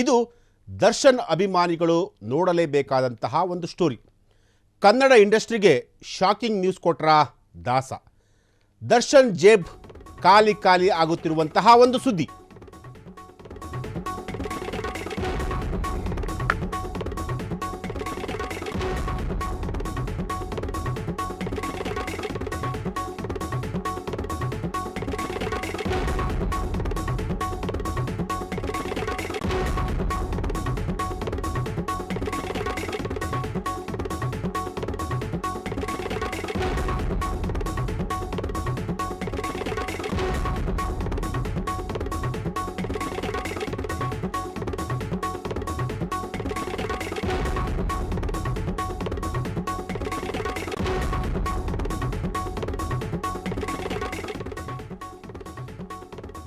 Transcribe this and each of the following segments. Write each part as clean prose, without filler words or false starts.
ಇದು ದರ್ಶನ್ ಅಭಿಮಾನಿಗಳು ನೋಡಲೇಬೇಕಾದಂತಹ ಒಂದು ಸ್ಟೋರಿ. ಕನ್ನಡ ಇಂಡಸ್ಟ್ರಿಗೆ ಶಾಕಿಂಗ್ ನ್ಯೂಸ್ ಕೊಟ್ರ ದಾಸ. ದರ್ಶನ್ ಜೇಬ್ ಖಾಲಿ ಖಾಲಿ ಆಗುತ್ತಿರುವಂತಹ ಒಂದು ಸುದ್ದಿ.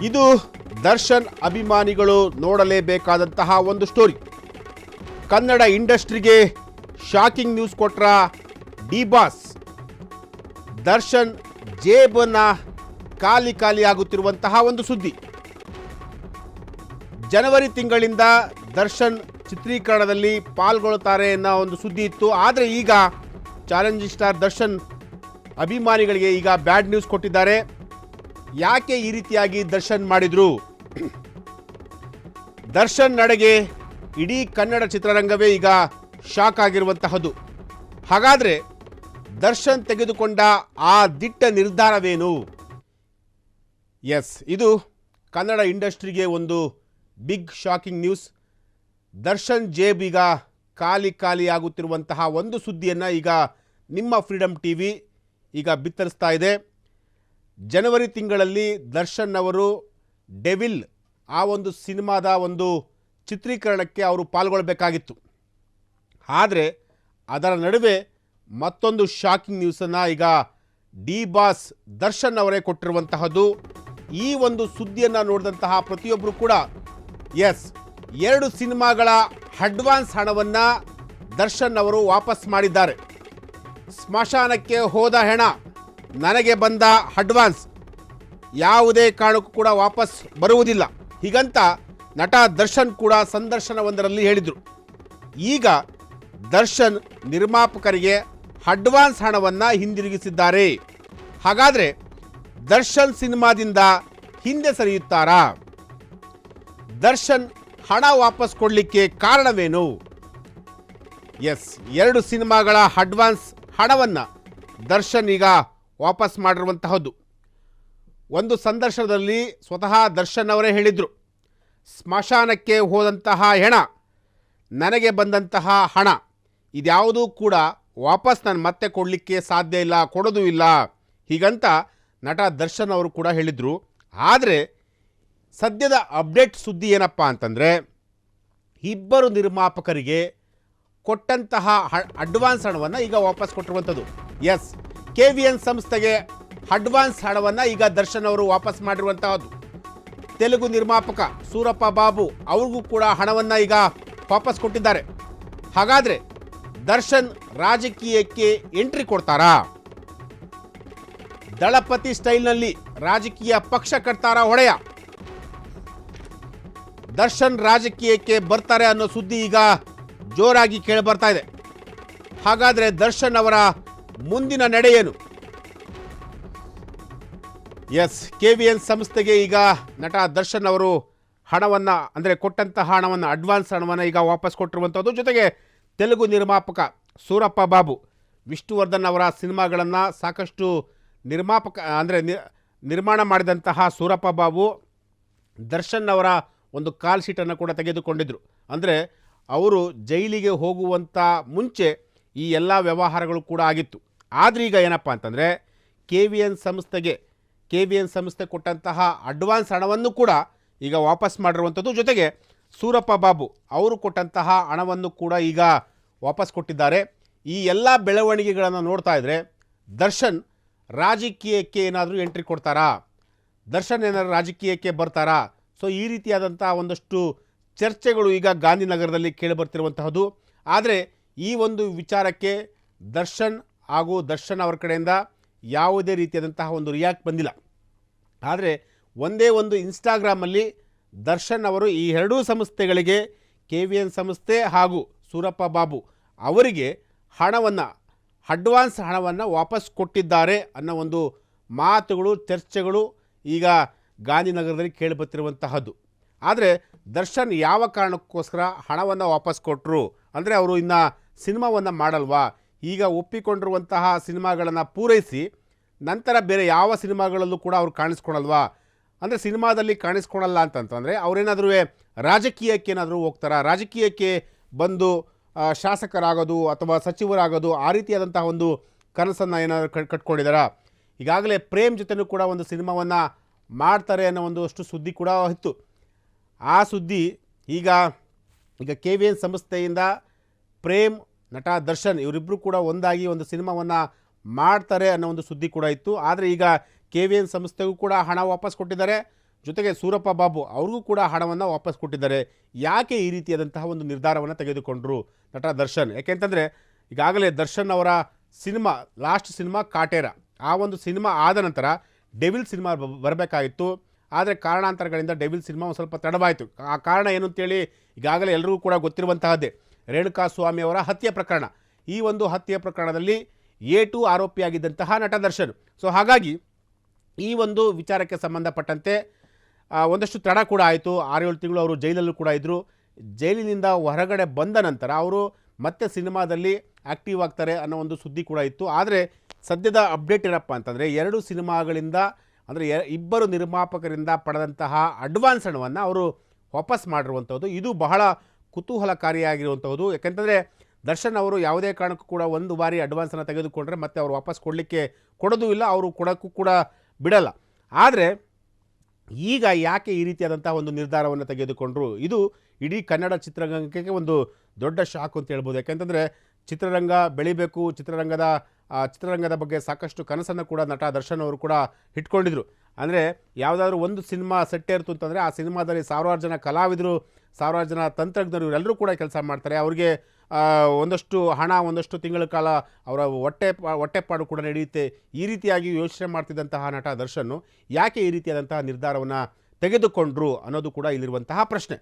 ಇದು ದರ್ಶನ್ ಅಭಿಮಾನಿಗಳು ನೋಡಲೇಬೇಕಾದಂತಹ ಒಂದು ಸ್ಟೋರಿ. ಕನ್ನಡ ಇಂಡಸ್ಟ್ರಿಗೆ ಶಾಕಿಂಗ್ ನ್ಯೂಸ್ ಕೊಟ್ರ ಡಿ ಬಾಸ್. ದರ್ಶನ್ ಜೇಬನ್ನ ಖಾಲಿ ಖಾಲಿ ಆಗುತ್ತಿರುವಂತಹ ಒಂದು ಸುದ್ದಿ. ಜನವರಿ ತಿಂಗಳಿಂದ ದರ್ಶನ್ ಚಿತ್ರೀಕರಣದಲ್ಲಿ ಪಾಲ್ಗೊಳ್ಳುತ್ತಾರೆ ಅನ್ನೋ ಒಂದು ಸುದ್ದಿ ಇತ್ತು. ಆದರೆ ಈಗ ಚಾಲೆಂಜಿಂಗ್ ಸ್ಟಾರ್ ದರ್ಶನ್ ಅಭಿಮಾನಿಗಳಿಗೆ ಈಗ ಬ್ಯಾಡ್ ನ್ಯೂಸ್ ಕೊಟ್ಟಿದ್ದಾರೆ. ಯಾಕೆ ಈ ರೀತಿಯಾಗಿ ದರ್ಶನ್ ಮಾಡಿದ್ರು? ದರ್ಶನ್ ನಡೆಗೆ ಇಡೀ ಕನ್ನಡ ಚಿತ್ರರಂಗವೇ ಈಗ ಶಾಕ್ ಆಗಿರುವಂತಹದ್ದು. ಹಾಗಾದರೆ ದರ್ಶನ್ ತೆಗೆದುಕೊಂಡ ಆ ದಿಟ್ಟ ನಿರ್ಧಾರವೇನು? ಎಸ್, ಇದು ಕನ್ನಡ ಇಂಡಸ್ಟ್ರಿಗೆ ಒಂದು ಬಿಗ್ ಶಾಕಿಂಗ್ ನ್ಯೂಸ್. ದರ್ಶನ್ ಜೇಬ್ ಈಗ ಖಾಲಿ ಖಾಲಿ ಆಗುತ್ತಿರುವಂತಹ ಒಂದು ಸುದ್ದಿಯನ್ನು ಈಗ ನಿಮ್ಮ ಫ್ರೀಡಮ್ ಟಿವಿ ಈಗ ಬಿತ್ತರಿಸ್ತಾ ಇದೆ. ಜನವರಿ ತಿಂಗಳಲ್ಲಿ ದರ್ಶನ್ ಅವರು ಡೆವಿಲ್ ಆ ಒಂದು ಸಿನಿಮಾದ ಒಂದು ಚಿತ್ರೀಕರಣಕ್ಕೆ ಅವರು ಪಾಲ್ಗೊಳ್ಳಬೇಕಾಗಿತ್ತು. ಆದರೆ ಅದರ ನಡುವೆ ಮತ್ತೊಂದು ಶಾಕಿಂಗ್ ನ್ಯೂಸನ್ನು ಈಗ ಡಿ ಬಾಸ್ ದರ್ಶನ್ ಅವರೇ ಕೊಟ್ಟಿರುವಂತಹದ್ದು. ಈ ಒಂದು ಸುದ್ದಿಯನ್ನು ನೋಡಿದಂತಹ ಪ್ರತಿಯೊಬ್ಬರು ಕೂಡ ಎಸ್, 2 ಸಿನಿಮಾಗಳ ಅಡ್ವಾನ್ಸ್ ಹಣವನ್ನು ದರ್ಶನ್ ಅವರು ವಾಪಸ್ ಮಾಡಿದ್ದಾರೆ. ಸ್ಮಶಾನಕ್ಕೆ ಹೋದ ಹೆಣ, ನನಗೆ ಬಂದ ಅಡ್ವಾನ್ಸ್ ಯಾವುದೇ ಕಾರಣಕ್ಕೂ ಕೂಡ ವಾಪಸ್ ಬರುವುದಿಲ್ಲ, ಹೀಗಂತ ನಟ ದರ್ಶನ್ ಕೂಡ ಸಂದರ್ಶನವೊಂದರಲ್ಲಿ ಹೇಳಿದರು. ಈಗ ದರ್ಶನ್ ನಿರ್ಮಾಪಕರಿಗೆ ಅಡ್ವಾನ್ಸ್ ಹಣವನ್ನು ಹಿಂದಿರುಗಿಸಿದ್ದಾರೆ. ಹಾಗಾದರೆ ದರ್ಶನ್ ಸಿನಿಮಾದಿಂದ ಹಿಂದೆ ಸರಿಯುತ್ತಾರಾ? ದರ್ಶನ್ ಹಣ ವಾಪಸ್ ಕೊಡಲಿಕ್ಕೆ ಕಾರಣವೇನು? ಎಸ್, 2 ಸಿನಿಮಾಗಳ ಅಡ್ವಾನ್ಸ್ ಹಣವನ್ನು ದರ್ಶನ್ ಈಗ ವಾಪಸ್ ಮಾಡಿರುವಂತಹದ್ದು. ಒಂದು ಸಂದರ್ಶನದಲ್ಲಿ ಸ್ವತಃ ದರ್ಶನ್ ಅವರೇ ಹೇಳಿದರು, ಸ್ಮಶಾನಕ್ಕೆ ಹೋದಂತಹ ಹೆಣ, ನನಗೆ ಬಂದಂತಹ ಹಣ ಇದ್ಯಾವುದೂ ಕೂಡ ವಾಪಸ್ ನಾನು ಮತ್ತೆ ಕೊಡಲಿಕ್ಕೆ ಸಾಧ್ಯ ಇಲ್ಲ, ಕೊಡೋದು ಇಲ್ಲ, ಹೀಗಂತ ನಟ ದರ್ಶನ್ ಅವರು ಕೂಡ ಹೇಳಿದರು. ಆದರೆ ಸದ್ಯದ ಅಪ್ಡೇಟ್ ಸುದ್ದಿ ಏನಪ್ಪ ಅಂತಂದರೆ, ಇಬ್ಬರು ನಿರ್ಮಾಪಕರಿಗೆ ಕೊಟ್ಟಂತಹ ಅಡ್ವಾನ್ಸ್ ಹಣವನ್ನು ಈಗ ವಾಪಸ್ ಕೊಟ್ಟಿರುವಂಥದ್ದು. ಎಸ್, KVN ಸಂಸ್ಥೆಗೆ ಅಡ್ವಾನ್ಸ್ ಹಣವನ್ನು ಈಗ ದರ್ಶನ್ ಅವರು ವಾಪಸ್ ಮಾಡಿರುವಂತಹದ್ದು. ತೆಲುಗು ನಿರ್ಮಾಪಕ ಸೂರಪ್ಪ ಬಾಬು ಅವ್ರಿಗೂ ಕೂಡ ಹಣವನ್ನು ಈಗ ವಾಪಸ್ ಕೊಟ್ಟಿದ್ದಾರೆ. ಹಾಗಾದರೆ ದರ್ಶನ್ ರಾಜಕೀಯಕ್ಕೆ ಎಂಟ್ರಿ ಕೊಡ್ತಾರಾ? ದಳಪತಿ ಸ್ಟೈಲ್ನಲ್ಲಿ ರಾಜಕೀಯ ಪಕ್ಷ ಕಟ್ತಾರಾ ಹೊಡೆಯ? ದರ್ಶನ್ ರಾಜಕೀಯಕ್ಕೆ ಬರ್ತಾರೆ ಅನ್ನೋ ಸುದ್ದಿ ಈಗ ಜೋರಾಗಿ ಕೇಳಿ ಬರ್ತಾ ಇದೆ. ಹಾಗಾದರೆ ದರ್ಶನ್ ಅವರ ಮುಂದಿನ ನಡೆ ಏನು? ಎಸ್, KVN ಸಂಸ್ಥೆಗೆ ಈಗ ನಟ ದರ್ಶನ್ ಅವರು ಹಣವನ್ನು, ಅಂದರೆ ಕೊಟ್ಟಂತಹ ಹಣವನ್ನು, ಅಡ್ವಾನ್ಸ್ ಹಣವನ್ನು ಈಗ ವಾಪಸ್ ಕೊಟ್ಟಿರುವಂಥದ್ದು. ಜೊತೆಗೆ ತೆಲುಗು ನಿರ್ಮಾಪಕ ಸೂರಪ್ಪ ಬಾಬು, ವಿಷ್ಣುವರ್ಧನ್ ಅವರ ಸಿನಿಮಾಗಳನ್ನು ಸಾಕಷ್ಟು ನಿರ್ಮಾಣ ಮಾಡಿದಂತಹ ಸೂರಪ್ಪ ಬಾಬು ದರ್ಶನ್ ಅವರ ಒಂದು ಕಾಲ್ ಶೀಟನ್ನು ಕೂಡ ತೆಗೆದುಕೊಂಡಿದ್ದರು. ಅಂದರೆ ಅವರು ಜೈಲಿಗೆ ಹೋಗುವಂಥ ಮುಂಚೆ ಈ ಎಲ್ಲ ವ್ಯವಹಾರಗಳು ಕೂಡ ಆಗಿತ್ತು. ಆದರೆ ಈಗ ಏನಪ್ಪ ಅಂತಂದರೆ, KVN ಸಂಸ್ಥೆ ಕೊಟ್ಟಂತಹ ಅಡ್ವಾನ್ಸ್ ಹಣವನ್ನು ಕೂಡ ಈಗ ವಾಪಸ್ ಮಾಡಿರುವಂಥದ್ದು. ಜೊತೆಗೆ ಸೂರಪ್ಪ ಬಾಬು ಅವರು ಕೊಟ್ಟಂತಹ ಹಣವನ್ನು ಕೂಡ ಈಗ ವಾಪಸ್ ಕೊಟ್ಟಿದ್ದಾರೆ. ಈ ಎಲ್ಲ ಬೆಳವಣಿಗೆಗಳನ್ನು ನೋಡ್ತಾ ಇದ್ದರೆ ದರ್ಶನ್ ರಾಜಕೀಯಕ್ಕೆ ಏನಾದರೂ ಎಂಟ್ರಿ ಕೊಡ್ತಾರಾ? ದರ್ಶನ್ ಏನಾದರೂ ರಾಜಕೀಯಕ್ಕೆ ಬರ್ತಾರಾ? ಸೊ ಈ ರೀತಿಯಾದಂಥ ಒಂದಷ್ಟು ಚರ್ಚೆಗಳು ಈಗ ಗಾಂಧಿನಗರದಲ್ಲಿ ಕೇಳಿಬರ್ತಿರುವಂತಹದ್ದು. ಆದರೆ ಈ ಒಂದು ವಿಚಾರಕ್ಕೆ ದರ್ಶನ್ ಹಾಗೂ ದರ್ಶನ್ ಅವರ ಕಡೆಯಿಂದ ಯಾವುದೇ ರೀತಿಯಾದಂತಹ ಒಂದು ರಿಯಾಕ್ಟ್ ಬಂದಿಲ್ಲ. ಆದರೆ ಒಂದೇ ಒಂದು ಇನ್ಸ್ಟಾಗ್ರಾಮಲ್ಲಿ ದರ್ಶನ್ ಅವರು ಈ ಎರಡೂ ಸಂಸ್ಥೆಗಳಿಗೆ KVN ಸಂಸ್ಥೆ ಹಾಗೂ ಸೂರಪ್ಪ ಬಾಬು ಅವರಿಗೆ ಹಣವನ್ನು ಅಡ್ವಾನ್ಸ್ ಹಣವನ್ನು ವಾಪಸ್ ಕೊಟ್ಟಿದ್ದಾರೆ ಅನ್ನೋ ಒಂದು ಮಾತುಗಳು ಚರ್ಚೆಗಳು ಈಗ ಗಾಂಧಿನಗರದಲ್ಲಿ ಕೇಳಿಬರ್ತಿರುವಂತಹದ್ದು. ಆದರೆ ದರ್ಶನ್ ಯಾವ ಕಾರಣಕ್ಕೋಸ್ಕರ ಹಣವನ್ನು ವಾಪಸ್ ಕೊಟ್ಟರು ಅಂದರೆ ಅವರು ಇನ್ನು ಸಿನಿಮಾವನ್ನು ಮಾಡಲ್ವಾ, ಈಗ ಒಪ್ಪಿಕೊಂಡಿರುವಂತಹ ಸಿನಿಮಾಗಳನ್ನು ಪೂರೈಸಿ ನಂತರ ಬೇರೆ ಯಾವ ಸಿನಿಮಾಗಳಲ್ಲೂ ಕೂಡ ಅವ್ರು ಕಾಣಿಸ್ಕೊಳಲ್ವಾ, ಅಂದರೆ ಸಿನಿಮಾದಲ್ಲಿ ಕಾಣಿಸ್ಕೊಳಲ್ಲ ಅಂತಂತಂದರೆ ಅವರೇನಾದರೂ ರಾಜಕೀಯಕ್ಕೆ ಏನಾದರೂ ಹೋಗ್ತಾರಾ, ರಾಜಕೀಯಕ್ಕೆ ಬಂದು ಶಾಸಕರಾಗೋದು ಅಥವಾ ಸಚಿವರಾಗೋದು ಆ ರೀತಿಯಾದಂತಹ ಒಂದು ಕನಸನ್ನು ಏನಾದರೂ ಕಟ್ಕೊಂಡಿದ್ದಾರಾ. ಈಗಾಗಲೇ ಪ್ರೇಮ್ ಜೊತೆನೂ ಕೂಡ ಒಂದು ಸಿನಿಮಾವನ್ನು ಮಾಡ್ತಾರೆ ಅನ್ನೋ ಒಂದಷ್ಟು ಸುದ್ದಿ ಕೂಡ ಇತ್ತು. ಆ ಸುದ್ದಿ ಈಗ KVN ಸಂಸ್ಥೆಯಿಂದ ಪ್ರೇಮ್, ನಟ ದರ್ಶನ್ ಇವರಿಬ್ಬರು ಕೂಡ ಒಂದಾಗಿ ಒಂದು ಸಿನಿಮಾವನ್ನು ಮಾಡ್ತಾರೆ ಅನ್ನೋ ಒಂದು ಸುದ್ದಿ ಕೂಡ ಇತ್ತು. ಆದರೆ ಈಗ KVN ಸಂಸ್ಥೆಗೂ ಕೂಡ ಹಣ ವಾಪಸ್ ಕೊಟ್ಟಿದ್ದಾರೆ, ಜೊತೆಗೆ ಸೂರಪ್ಪ ಬಾಬು ಅವ್ರಿಗೂ ಕೂಡ ಹಣವನ್ನು ವಾಪಸ್ ಕೊಟ್ಟಿದ್ದಾರೆ. ಯಾಕೆ ಈ ರೀತಿಯಾದಂತಹ ಒಂದು ನಿರ್ಧಾರವನ್ನು ತೆಗೆದುಕೊಂಡರು ನಟ ದರ್ಶನ್? ಯಾಕೆಂತಂದರೆ ಈಗಾಗಲೇ ದರ್ಶನ್ ಅವರ ಸಿನಿಮಾ ಲಾಸ್ಟ್ ಸಿನಿಮಾ ಕಾಟೇರ, ಆ ಒಂದು ಸಿನಿಮಾ ಆದ ನಂತರ ಡೆವಿಲ್ ಸಿನಿಮಾ ಬರಬೇಕಾಗಿತ್ತು. ಆದರೆ ಕಾರಣಾಂತರಗಳಿಂದ ಡೆವಿಲ್ ಸಿನಿಮಾ ಒಂದು ಸ್ವಲ್ಪ ತಡವಾಯಿತು. ಆ ಕಾರಣ ಏನು ಅಂತೇಳಿ ಈಗಾಗಲೇ ಎಲ್ಲರಿಗೂ ಕೂಡ ಗೊತ್ತಿರುವಂತಹದ್ದೇ, ರೇಣುಕಾಸ್ವಾಮಿ ಅವರ ಹತ್ಯೆ ಪ್ರಕರಣ. ಈ ಒಂದು ಹತ್ಯೆ ಪ್ರಕರಣದಲ್ಲಿ A2 ಆರೋಪಿಯಾಗಿದ್ದಂತಹ ನಟ ದರ್ಶನ್. ಸೊ ಹಾಗಾಗಿ ಈ ಒಂದು ವಿಚಾರಕ್ಕೆ ಸಂಬಂಧಪಟ್ಟಂತೆ ಒಂದಷ್ಟು ತಡ ಕೂಡ ಆಯಿತು. 6-7 ತಿಂಗಳು ಅವರು ಜೈಲಲ್ಲೂ ಕೂಡ ಇದ್ದರು. ಜೈಲಿನಿಂದ ಹೊರಗಡೆ ಬಂದ ನಂತರ ಅವರು ಮತ್ತೆ ಸಿನಿಮಾದಲ್ಲಿ ಆ್ಯಕ್ಟಿವ್ ಆಗ್ತಾರೆ ಅನ್ನೋ ಒಂದು ಸುದ್ದಿ ಕೂಡ ಇತ್ತು. ಆದರೆ ಸದ್ಯದ ಅಪ್ಡೇಟ್ ಏನಪ್ಪ ಅಂತಂದರೆ 2 ಸಿನಿಮಾಗಳಿಂದ ಅಂದರೆ 2 ನಿರ್ಮಾಪಕರಿಂದ ಪಡೆದಂತಹ ಅಡ್ವಾನ್ಸ್ ಹಣವನ್ನು ಅವರು ವಾಪಸ್ ಮಾಡಿರುವಂಥದ್ದು. ಇದು ಬಹಳ ಕುತೂಹಲಕಾರಿಯಾಗಿರುವಂಥದ್ದು. ಯಾಕೆಂತಂದರೆ ದರ್ಶನ್ ಅವರು ಯಾವುದೇ ಕಾರಣಕ್ಕೂ ಕೂಡ ಒಂದು ಬಾರಿ ಅಡ್ವಾನ್ಸನ್ನು ತೆಗೆದುಕೊಂಡ್ರೆ ಮತ್ತೆ ಅವರು ವಾಪಸ್ ಕೊಡೋದು ಇಲ್ಲ, ಅವರು ಕೊಡೋಕ್ಕೂ ಕೂಡ ಬಿಡಲ್ಲ. ಆದರೆ ಈಗ ಯಾಕೆ ಈ ರೀತಿಯಾದಂಥ ಒಂದು ನಿರ್ಧಾರವನ್ನು ತೆಗೆದುಕೊಂಡರು? ಇದು ಇಡೀ ಕನ್ನಡ ಚಿತ್ರರಂಗಕ್ಕೆ ಒಂದು ದೊಡ್ಡ ಶಾಕ್ ಅಂತ ಹೇಳ್ಬೋದು. ಯಾಕೆಂತಂದರೆ ಚಿತ್ರರಂಗ ಬೆಳಿಬೇಕು, ಚಿತ್ರರಂಗದ ಬಗ್ಗೆ ಸಾಕಷ್ಟು ಕನಸನ್ನು ಕೂಡ ನಟ ದರ್ಶನ್ ಅವರು ಕೂಡ ಇಟ್ಕೊಂಡಿದ್ರು. ಅಂದರೆ ಯಾವುದಾದ್ರೂ ಒಂದು ಸಿನಿಮಾ ಸೆಟ್ ಇರ್ತು ಅಂತಂದರೆ ಆ ಸಿನಿಮಾದಲ್ಲಿ 1000 ಜನ ಕಲಾವಿದರು, 1000 ಜನ ತಂತ್ರಜ್ಞರು ಇವರೆಲ್ಲರೂ ಕೂಡ ಕೆಲಸ ಮಾಡ್ತಾರೆ. ಅವ್ರಿಗೆ ಒಂದಷ್ಟು ಹಣ, ಒಂದಷ್ಟು ತಿಂಗಳ ಕಾಲ ಅವರ ಹೊಟ್ಟೆಪಾಡು ಕೂಡ ನಡೆಯುತ್ತೆ. ಈ ರೀತಿಯಾಗಿ ಯೋಚನೆ ಮಾಡ್ತಿದ್ದಂತಹ ನಟ ದರ್ಶನ್ ಯಾಕೆ ಈ ರೀತಿಯಾದಂತಹ ನಿರ್ಧಾರವನ್ನು ತೆಗೆದುಕೊಂಡ್ರು ಅನ್ನೋದು ಕೂಡ ಇಲ್ಲಿರುವಂತಹ ಪ್ರಶ್ನೆ.